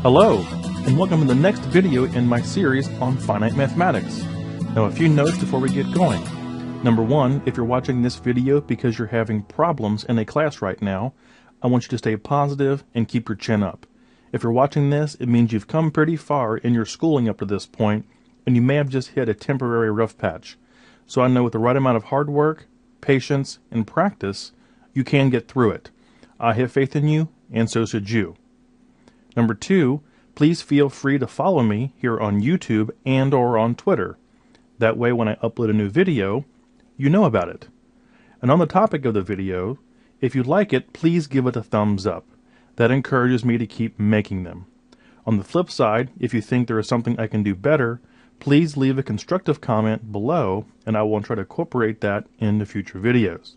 Hello, and welcome to the next video in my series on finite mathematics. Now, a few notes before we get going. Number one, if you're watching this video because you're having problems in a class right now, I want you to stay positive and keep your chin up. If you're watching this, it means you've come pretty far in your schooling up to this point, and you may have just hit a temporary rough patch. So I know with the right amount of hard work, patience, and practice, you can get through it. I have faith in you, and so should you. Number two, please feel free to follow me here on YouTube and or on Twitter. That way when I upload a new video, you know about it. And on the topic of the video, if you like it, please give it a thumbs up. That encourages me to keep making them. On the flip side, if you think there is something I can do better, please leave a constructive comment below and I will try to incorporate that into future videos.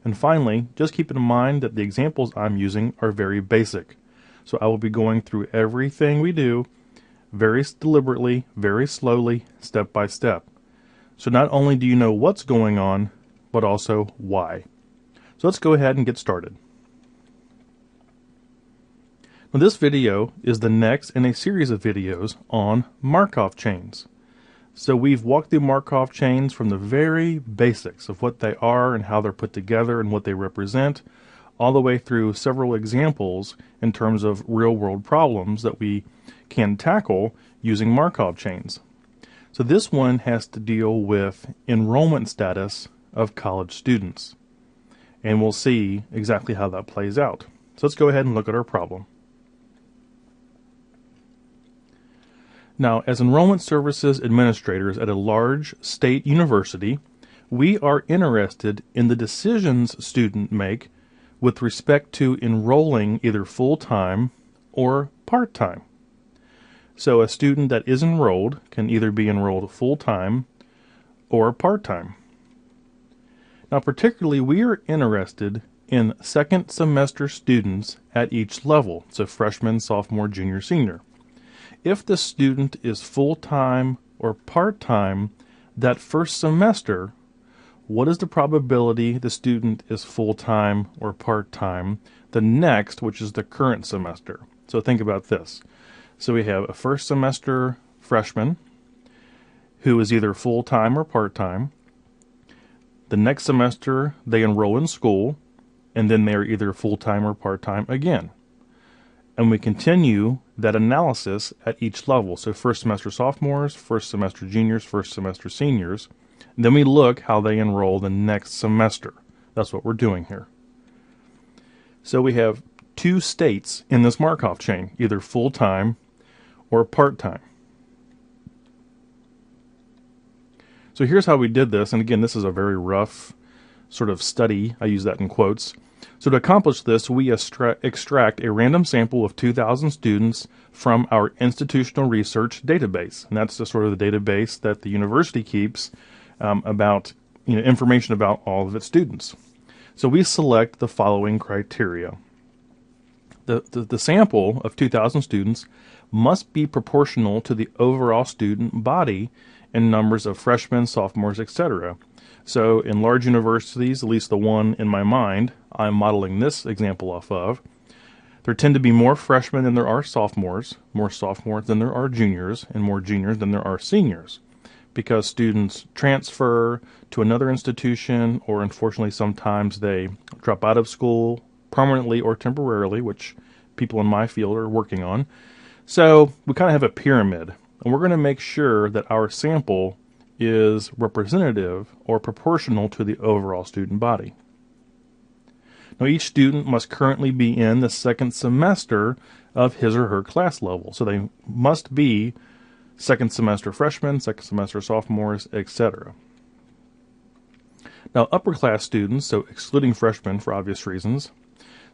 And finally, just keep in mind that the examples I'm using are very basic. So I will be going through everything we do very deliberately, very slowly, step by step. So not only do you know what's going on, but also why. So let's go ahead and get started. Now this video is the next in a series of videos on Markov chains. So we've walked through Markov chains from the very basics of what they are and how they're put together and what they represent, all the way through several examples in terms of real-world problems that we can tackle using Markov chains. So this one has to deal with enrollment status of college students. And we'll see exactly how that plays out. So let's go ahead and look at our problem. Now, as enrollment services administrators at a large state university, we are interested in the decisions students make with respect to enrolling either full-time or part-time. So a student that is enrolled can either be enrolled full-time or part-time. Now particularly we are interested in second semester students at each level, so freshman, sophomore, junior, senior. If the student is full-time or part-time that first semester, what is the probability the student is full-time or part-time the next, which is the current semester? So think about this. So we have a first semester freshman who is either full-time or part-time. The next semester they enroll in school, and then they're either full-time or part-time again. And we continue that analysis at each level. So first semester sophomores, first semester juniors, first semester seniors. Then we look how they enroll the next semester. That's what we're doing here. So we have two states in this Markov chain, either full-time or part-time. So here's how we did this, and again, this is a very rough sort of study. I use that in quotes. So to accomplish this, we extract a random sample of 2,000 students from our institutional research database. And that's the sort of the database that the university keeps about information about all of its students. So we select the following criteria. The sample of 2,000 students must be proportional to the overall student body in numbers of freshmen, sophomores, etc. So in large universities, at least the one in my mind I'm modeling this example off of, there tend to be more freshmen than there are sophomores, more sophomores than there are juniors, and more juniors than there are seniors, because students transfer to another institution, or unfortunately sometimes they drop out of school permanently or temporarily, which people in my field are working on. So we kind of have a pyramid, and we're going to make sure that our sample is representative or proportional to the overall student body. Now each student must currently be in the second semester of his or her class level. So they must be second semester freshmen, second semester sophomores, etc. Now upper class students, so excluding freshmen for obvious reasons,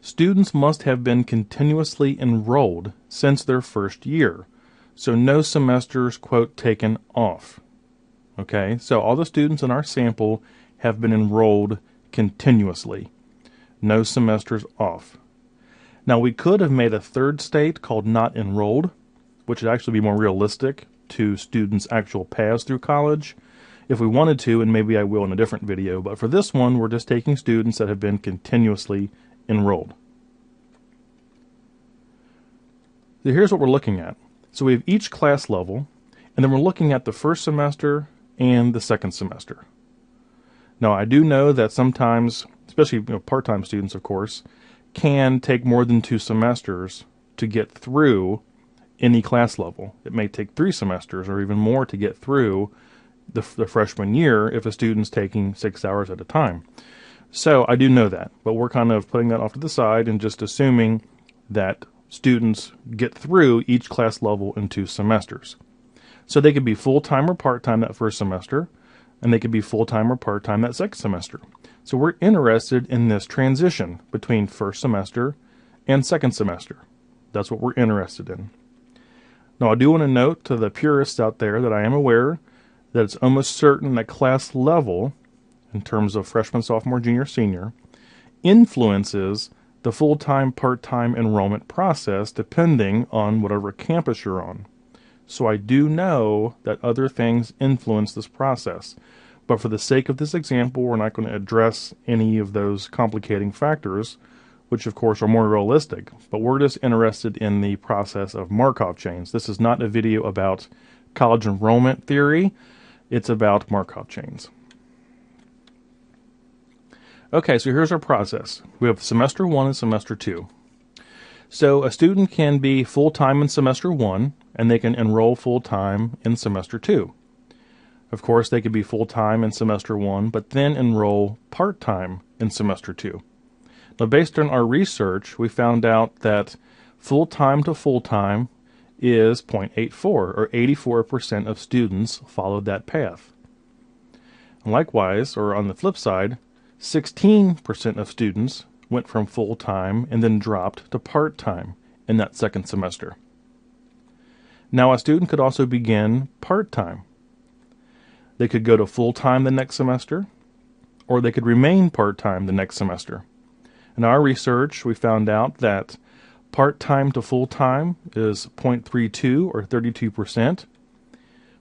students must have been continuously enrolled since their first year. So no semesters, quote, taken off. Okay, so all the students in our sample have been enrolled continuously. No semesters off. Now we could have made a third state called not enrolled, which would actually be more realistic to students' actual paths through college if we wanted to, and maybe I will in a different video. But for this one, we're just taking students that have been continuously enrolled. So here's what we're looking at. So we have each class level, and then we're looking at the first semester and the second semester. Now, I do know that sometimes, especially part-time students, of course, can take more than 2 semesters to get through any class level. It may take 3 semesters or even more to get through the freshman year if a student's taking 6 hours at a time. So I do know that, but we're kind of putting that off to the side and just assuming that students get through each class level in 2 semesters. So they could be full-time or part-time that first semester, and they could be full-time or part-time that second semester. So we're interested in this transition between first semester and second semester. That's what we're interested in. Now, I do want to note to the purists out there that I am aware that it's almost certain that class level, in terms of freshman, sophomore, junior, senior, influences the full-time, part-time enrollment process depending on whatever campus you're on. So I do know that other things influence this process. But for the sake of this example, we're not going to address any of those complicating factors, which of course are more realistic. But we're just interested in the process of Markov chains. This is not a video about college enrollment theory. It's about Markov chains. Okay, so here's our process. We have semester 1 and semester 2. So a student can be full-time in semester 1, and they can enroll full-time in semester 2. Of course, they could be full-time in semester 1, but then enroll part-time in semester 2. Now, based on our research, we found out that full-time to full-time is 0.84, or 84% of students followed that path. And likewise, or on the flip side, 16% of students went from full-time and then dropped to part-time in that second semester. Now, a student could also begin part-time. They could go to full-time the next semester, or they could remain part-time the next semester. In our research, we found out that part-time to full-time is 0.32, or 32%.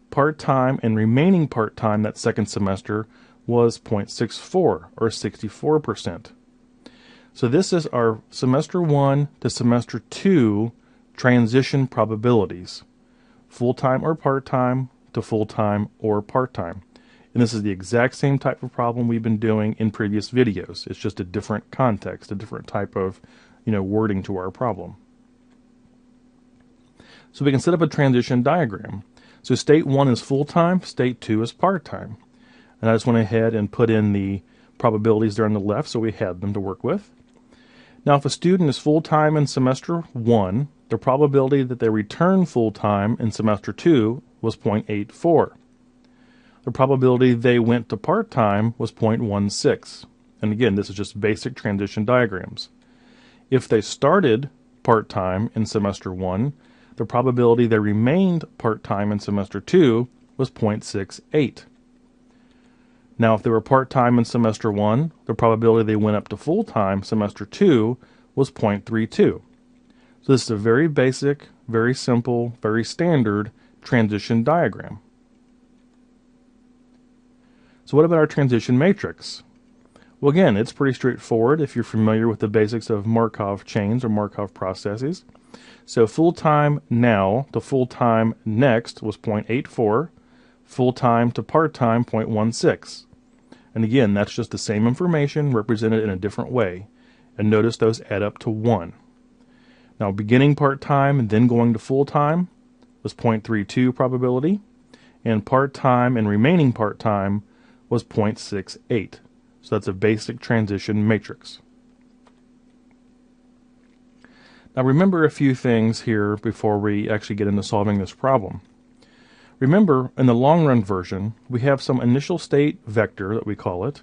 Part-time and remaining part-time that second semester was 0.64, or 64%. So this is our semester 1 to semester 2 transition probabilities. Full-time or part-time to full-time or part-time. And this is the exact same type of problem we've been doing in previous videos. It's just a different context, a different type of wording to our problem. So we can set up a transition diagram. So state 1 is full-time, state 2 is part-time. And I just went ahead and put in the probabilities there on the left so we had them to work with. Now, if a student is full-time in semester 1, the probability that they return full-time in semester 2 was 0.84. The probability they went to part-time was 0.16. And again, this is just basic transition diagrams. If they started part-time in semester 1, the probability they remained part-time in semester 2 was 0.68. Now, if they were part-time in semester 1, the probability they went up to full-time semester 2 was 0.32. So this is a very basic, very simple, very standard transition diagram. So what about our transition matrix? Well, again, it's pretty straightforward if you're familiar with the basics of Markov chains or Markov processes. So full-time now to full-time next was 0.84, full-time to part-time 0.16. And again, that's just the same information represented in a different way. And notice those add up to 1. Now, beginning part-time and then going to full-time was 0.32 probability, and part-time and remaining part-time was 0.68. So that's a basic transition matrix. Now remember a few things here before we actually get into solving this problem. Remember, in the long-run version, we have some initial state vector that we call it.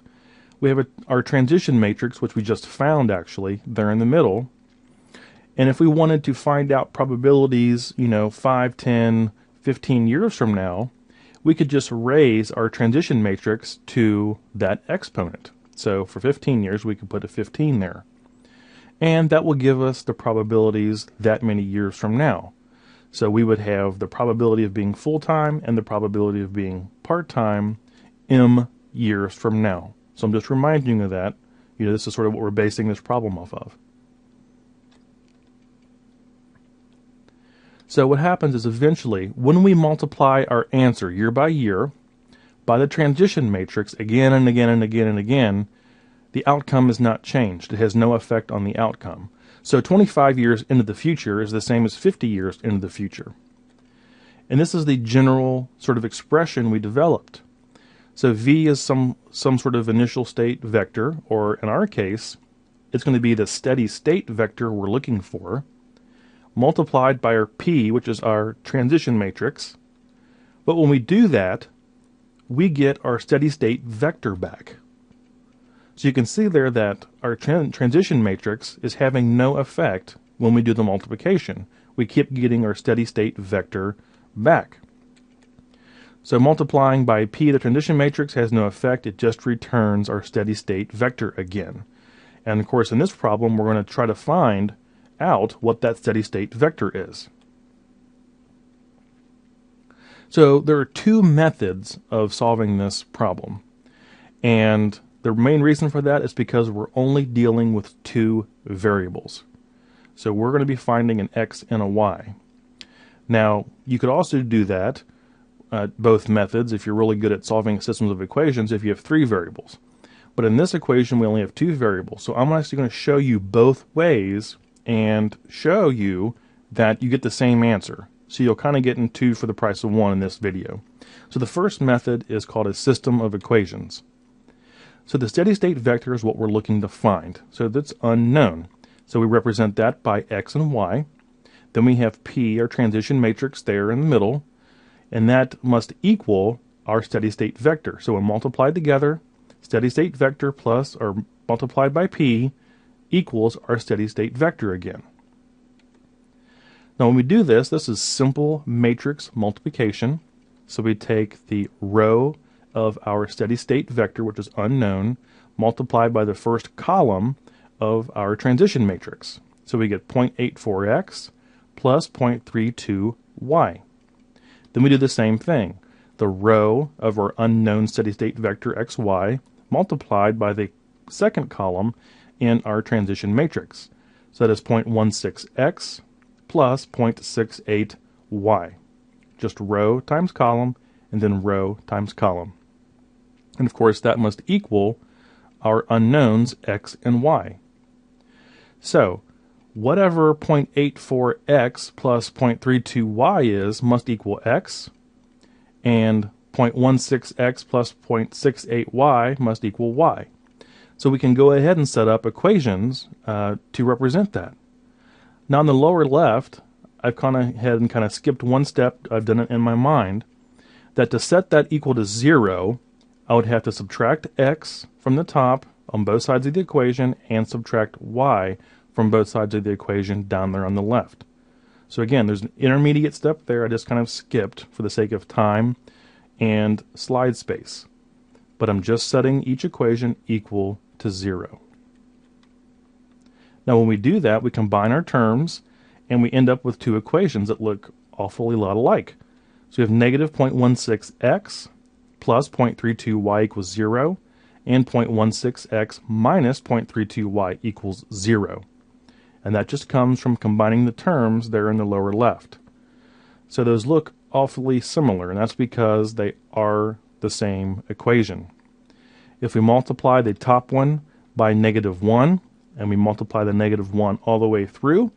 We have our transition matrix, which we just found actually, there in the middle. And if we wanted to find out probabilities, 5, 10, 15 years from now, we could just raise our transition matrix to that exponent. So for 15 years, we could put a 15 there. And that will give us the probabilities that many years from now. So we would have the probability of being full-time and the probability of being part-time m years from now. So I'm just reminding you of that. This is sort of what we're basing this problem off of. So what happens is eventually, when we multiply our answer year by year by the transition matrix again and again and again and again, the outcome is not changed. It has no effect on the outcome. So 25 years into the future is the same as 50 years into the future. And this is the general sort of expression we developed. So V is some sort of initial state vector, or in our case, it's going to be the steady state vector we're looking for, multiplied by our P, which is our transition matrix. But when we do that, we get our steady state vector back. So you can see there that our transition matrix is having no effect when we do the multiplication. We keep getting our steady state vector back. So multiplying by P, the transition matrix, has no effect. It just returns our steady state vector again. And of course, in this problem, we're going to try to find out what that steady state vector is. So there are two methods of solving this problem. And the main reason for that is because we're only dealing with two variables. So we're going to be finding an x and a y. Now, you could also do that, both methods, if you're really good at solving systems of equations, if you have three variables. But in this equation, we only have two variables. So I'm actually going to show you both ways and show you that you get the same answer. So you'll kind of get in two for the price of one in this video. So the first method is called a system of equations. So the steady state vector is what we're looking to find. So that's unknown. So we represent that by x and y. Then we have P, our transition matrix, there in the middle. And that must equal our steady state vector. So when multiplied together, steady state vector plus or multiplied by P equals our steady state vector again. Now when we do this, this is simple matrix multiplication. So we take the row of our steady state vector, which is unknown, multiplied by the first column of our transition matrix. So we get 0.84x plus 0.32y. Then we do the same thing. The row of our unknown steady state vector xy multiplied by the second column in our transition matrix. So that is 0.16x plus 0.68y. Just row times column, and then row times column. And of course, that must equal our unknowns x and y. So, whatever 0.84x plus 0.32y is must equal x, and 0.16x plus 0.68y must equal y. So we can go ahead and set up equations to represent that. Now in the lower left, I've gone ahead and kind of skipped one step. I've done it in my mind. That to set that equal to 0, I would have to subtract x from the top on both sides of the equation and subtract y from both sides of the equation down there on the left. So again, there's an intermediate step there I just kind of skipped for the sake of time and slide space. But I'm just setting each equation equal to 0. Now when we do that, we combine our terms and we end up with two equations that look awfully a lot alike. So we have negative 0.16x plus 0.32y equals 0, and 0.16x minus 0.32y equals 0. And that just comes from combining the terms there in the lower left. So those look awfully similar, and that's because they are the same equation. If we multiply the top one by negative 1, and we multiply the negative 1 all the way through,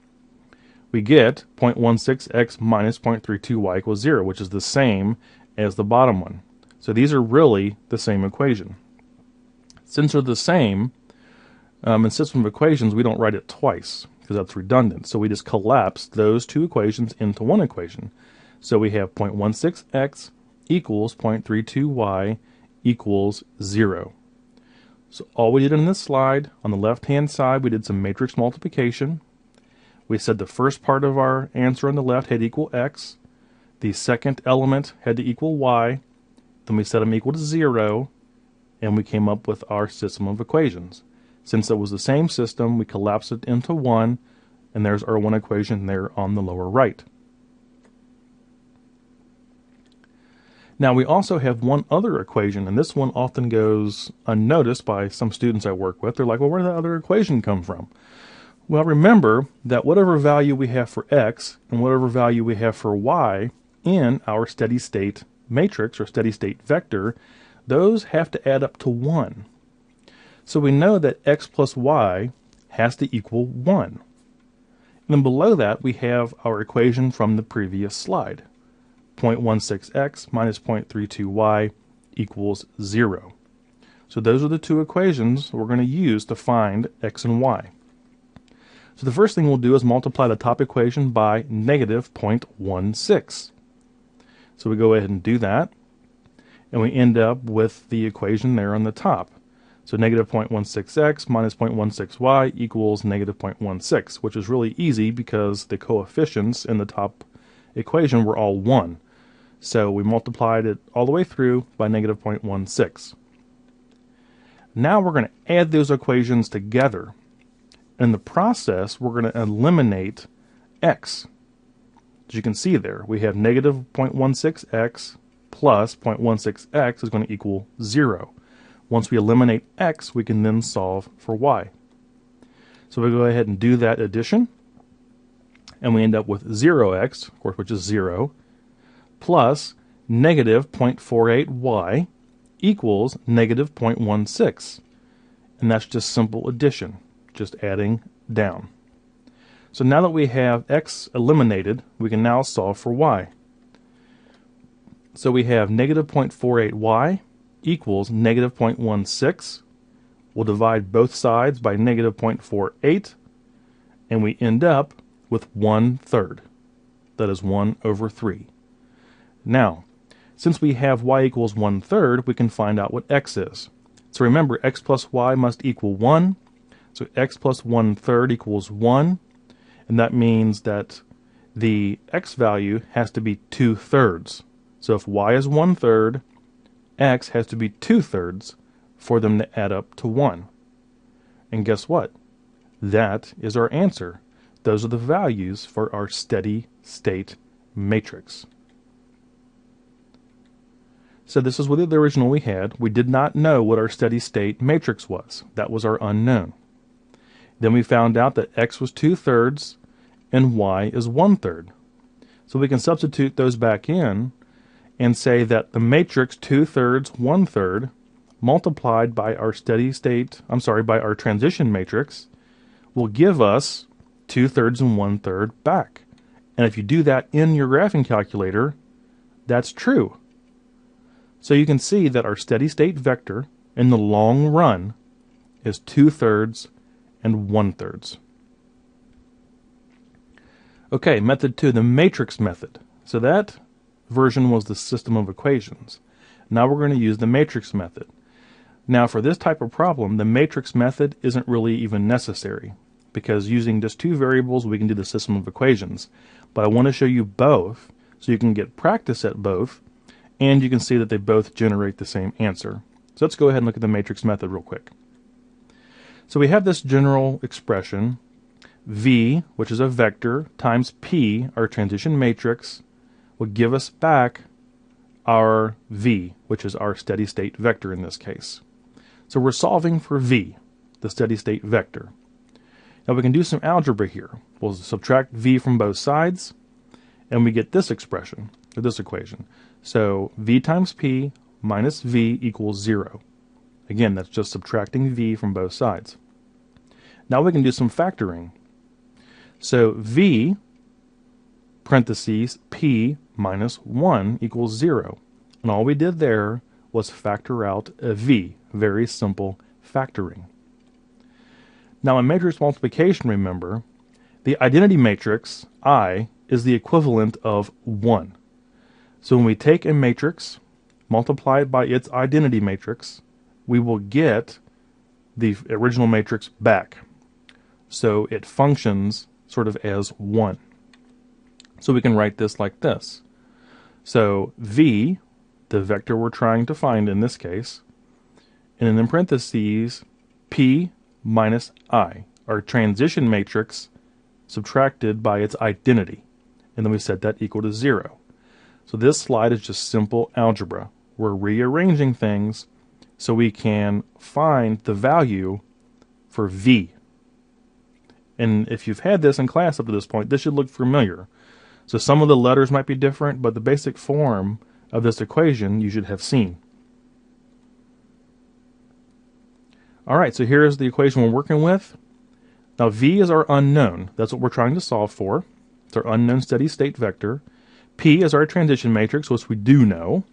we get 0.16x minus 0.32y equals 0, which is the same as the bottom one. So these are really the same equation. Since they're the same, in system of equations, we don't write it twice because that's redundant. So we just collapse those two equations into one equation. So we have 0.16x equals 0.32y equals 0. So all we did in this slide, on the left-hand side, we did some matrix multiplication. We said the first part of our answer on the left had to equal x. The second element had to equal y. Then we set them equal to 0, and we came up with our system of equations. Since it was the same system, we collapsed it into one, and there's our one equation there on the lower right. Now we also have one other equation, and this one often goes unnoticed by some students I work with. They're like, well, where did that other equation come from? Well, remember that whatever value we have for x and whatever value we have for y in our steady state matrix or steady state vector, those have to add up to 1. So we know that x plus y has to equal 1. And then below that we have our equation from the previous slide. 0.16x minus 0.32y equals 0. So those are the two equations we're going to use to find x and y. So the first thing we'll do is multiply the top equation by negative 0.16. So we go ahead and do that, and we end up with the equation there on the top. So negative 0.16x minus 0.16y equals negative 0.16, which is really easy because the coefficients in the top equation were all 1. So we multiplied it all the way through by negative 0.16. Now we're going to add those equations together. In the process, we're going to eliminate x. As you can see there, we have negative 0.16x plus 0.16x is going to equal 0. Once we eliminate x, we can then solve for y. So we go ahead and do that addition, and we end up with 0x, of course, which is 0, plus negative 0.48y equals negative 0.16. And that's just simple addition, just adding down. So now that we have x eliminated, we can now solve for y. So we have negative 0.48y equals negative 0.16. We'll divide both sides by negative 0.48, and we end up with 1/3. That is 1 over 3. Now, since we have y equals 1/3, we can find out what x is. So remember, x plus y must equal 1. So x plus 1/3 equals 1. And that means that the x value has to be 2/3. So if y is 1/3, x has to be 2/3 for them to add up to 1. And guess what? That is our answer. Those are the values for our steady state matrix. So this is what the original we had. We did not know what our steady state matrix was. That was our unknown. Then we found out that x was 2/3 and y is 1/3. So we can substitute those back in and say that the matrix 2/3, 1/3 multiplied by our by our transition matrix will give us 2/3 and 1/3 back. And if you do that in your graphing calculator, that's true. So you can see that our steady state vector in the long run is 2/3 and 1/3. Okay, method 2, the matrix method. So that version was the system of equations. Now we're going to use the matrix method. Now for this type of problem, the matrix method isn't really even necessary, because using just two variables we can do the system of equations. But I want to show you both so you can get practice at both, and you can see that they both generate the same answer. So let's go ahead and look at the matrix method real quick. So we have this general expression, V, which is a vector, times P, our transition matrix, will give us back our V, which is our steady state vector in this case. So we're solving for V, the steady state vector. Now we can do some algebra here. We'll subtract V from both sides, and we get this expression, or this equation. So V times P minus V equals 0. Again, that's just subtracting V from both sides. Now we can do some factoring. So V, parentheses, P minus 1 equals 0. And all we did there was factor out a V. Very simple factoring. Now in matrix multiplication, remember, the identity matrix, I, is the equivalent of 1. So when we take a matrix, multiply it by its identity matrix, we will get the original matrix back. So it functions sort of as 1. So we can write this like this. So V, the vector we're trying to find in this case, and then in parentheses, P minus I, our transition matrix subtracted by its identity. And then we set that equal to 0. So this slide is just simple algebra. We're rearranging things so we can find the value for V. And if you've had this in class up to this point, this should look familiar. So some of the letters might be different, but the basic form of this equation you should have seen. All right, so here's the equation we're working with. Now v is our unknown. That's what we're trying to solve for. It's our unknown steady state vector. P is our transition matrix, which we do know.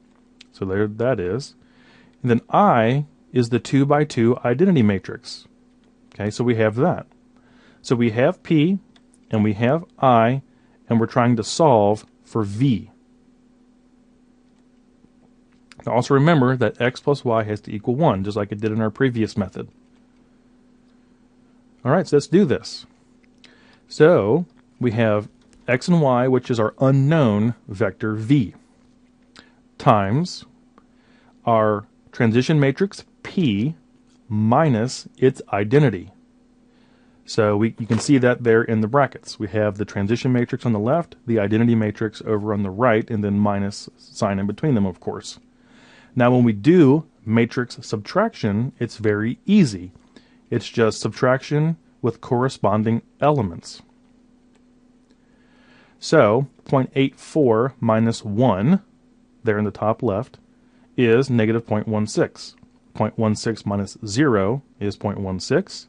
So there that is. And then I is the 2 by 2 identity matrix. Okay, so we have that. So we have P and we have I, and we're trying to solve for V. Now also remember that x plus y has to equal 1, just like it did in our previous method. All right, so let's do this. So we have x and y, which is our unknown vector V, times our transition matrix P minus its identity. So you can see that there in the brackets. We have the transition matrix on the left, the identity matrix over on the right, and then minus sign in between them, of course. Now when we do matrix subtraction, it's very easy. It's just subtraction with corresponding elements. So 0.84 minus 1, there in the top left, is negative 0.16. 0.16 minus 0 is 0.16.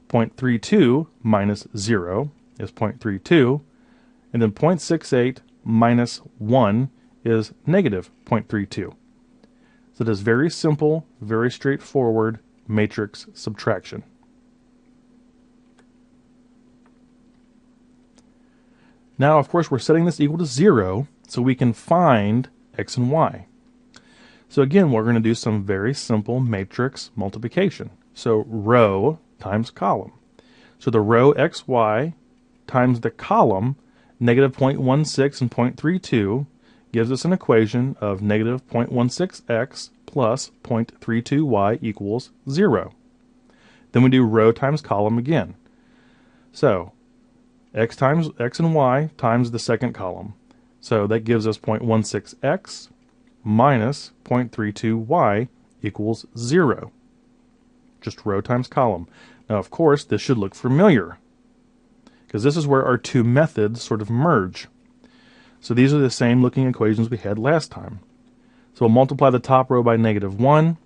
0.32 minus 0 is 0.32. And then 0.68 minus 1 is negative 0.32. So it is very simple, very straightforward matrix subtraction. Now, of course, we're setting this equal to 0 so we can find x and y. So again, we're going to do some very simple matrix multiplication. So row times column. So the row xy times the column negative 0.16 and 0.32 gives us an equation of negative 0.16x plus 0.32y equals 0. Then we do row times column again. So x and y times the second column. So that gives us 0.16x minus 0.32y equals 0. Just row times column. Now, of course, this should look familiar because this is where our two methods sort of merge. So these are the same looking equations we had last time. So we'll multiply the top row by negative 1.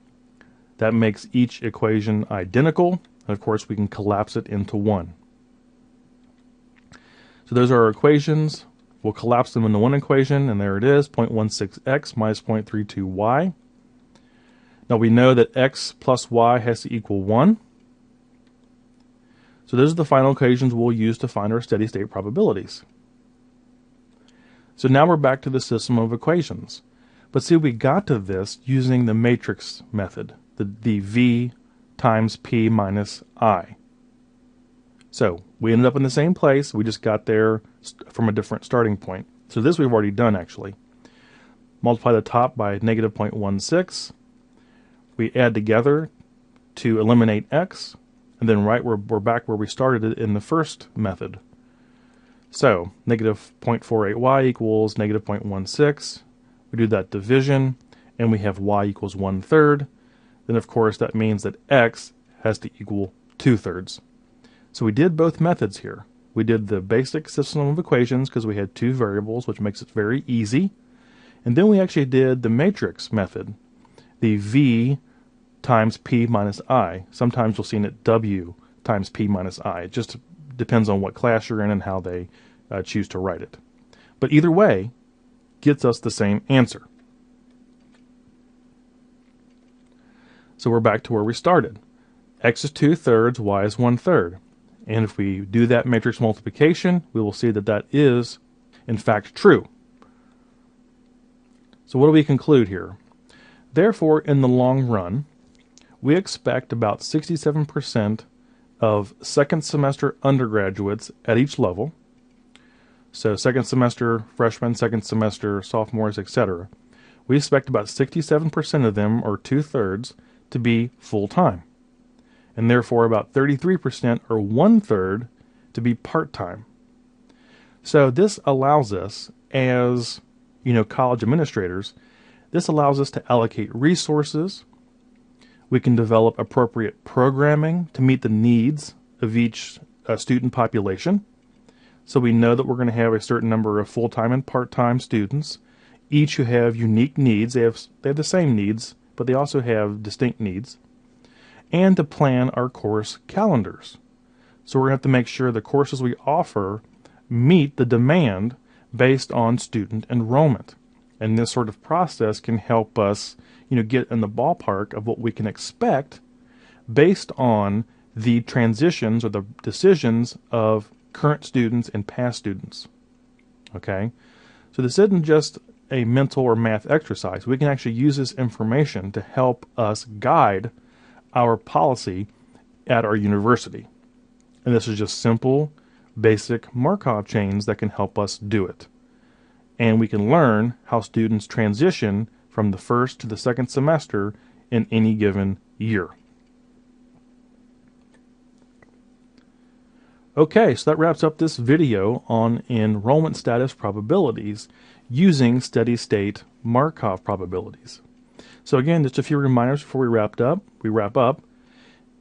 That makes each equation identical. And of course, we can collapse it into 1. So those are our equations. We'll collapse them into one equation, and there it is, 0.16x minus 0.32y. Now we know that x plus y has to equal 1. So those are the final equations we'll use to find our steady state probabilities. So now we're back to the system of equations. But see, we got to this using the matrix method, the V times P minus I. So we ended up in the same place, we just got there from a different starting point. So this we've already done actually. Multiply the top by negative 0.16. We add together to eliminate x, and then we're back where we started in the first method. So negative 0.48y equals negative 0.16. We do that division, and we have y equals 1/3. Then of course that means that x has to equal 2/3. So we did both methods here. We did the basic system of equations because we had two variables, which makes it very easy. And then we actually did the matrix method, the V times P minus I. Sometimes you'll see it W times P minus I. It just depends on what class you're in and how they choose to write it. But either way, gets us the same answer. So we're back to where we started. X is 2/3, y is 1/3. And if we do that matrix multiplication, we will see that that is, in fact, true. So what do we conclude here? Therefore, in the long run, we expect about 67% of second semester undergraduates at each level, so second semester freshmen, second semester sophomores, etc. We expect about 67% of them, or 2/3, to be full-time. And therefore about 33% or 1/3 to be part-time. So this allows us, as college administrators, this allows us to allocate resources. We can develop appropriate programming to meet the needs of each student population. So we know that we're going to have a certain number of full-time and part-time students, each who have unique needs. They have the same needs, but they also have distinct needs. And to plan our course calendars. So we're going to have to make sure the courses we offer meet the demand based on student enrollment. And this sort of process can help us, get in the ballpark of what we can expect based on the transitions or the decisions of current students and past students. Okay? So this isn't just a mental or math exercise. We can actually use this information to help us guide our policy at our university. And this is just simple, basic Markov chains that can help us do it. And we can learn how students transition from the first to the second semester in any given year. Okay, so that wraps up this video on enrollment status probabilities using steady-state Markov probabilities. So again, just a few reminders before we wrap up.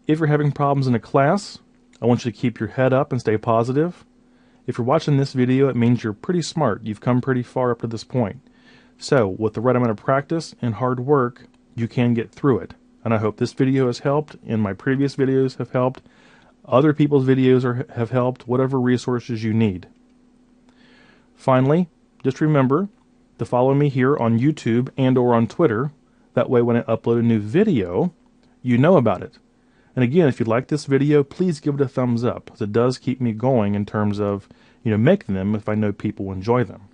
If you're having problems in a class, I want you to keep your head up and stay positive. If you're watching this video, it means you're pretty smart. You've come pretty far up to this point. So, with the right amount of practice and hard work, you can get through it. And I hope this video has helped, and my previous videos have helped. Other people's videos have helped, whatever resources you need. Finally, just remember to follow me here on YouTube and or on Twitter. That way when I upload a new video, you know about it. And again, if you like this video, please give it a thumbs up, because it does keep me going in terms of, making them if I know people enjoy them.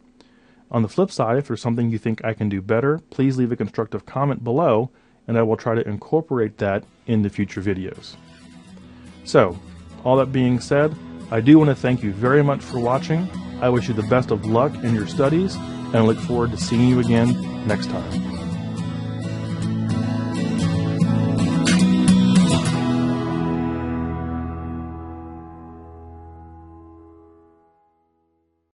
On the flip side, if there's something you think I can do better, please leave a constructive comment below, and I will try to incorporate that into future videos. So, all that being said, I do want to thank you very much for watching. I wish you the best of luck in your studies, and I look forward to seeing you again next time.